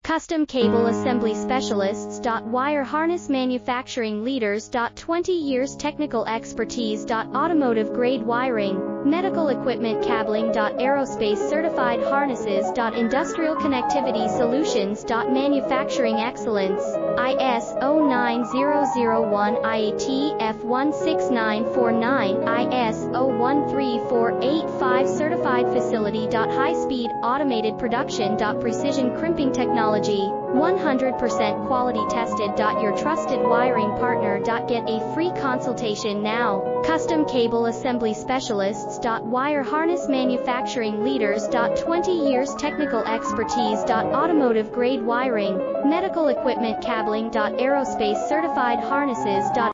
Custom Cable Assembly Specialists. Wire Harness Manufacturing Leaders. 20 years technical expertise. Automotive grade wiring, medical equipment cabling. Aerospace certified harnesses. Industrial connectivity solutions. Manufacturing excellence. ISO 9001, IATF 16949, ISO 13485 certified facility. High-speed automated production. Precision crimping technology, 100% quality tested. Your trusted wiring partner. Get a free consultation now. Custom Cable Assembly Specialists. Wire Harness Manufacturing Leaders. 20 years technical expertise. Automotive grade wiring, medical equipment cabling. Aerospace certified harnesses.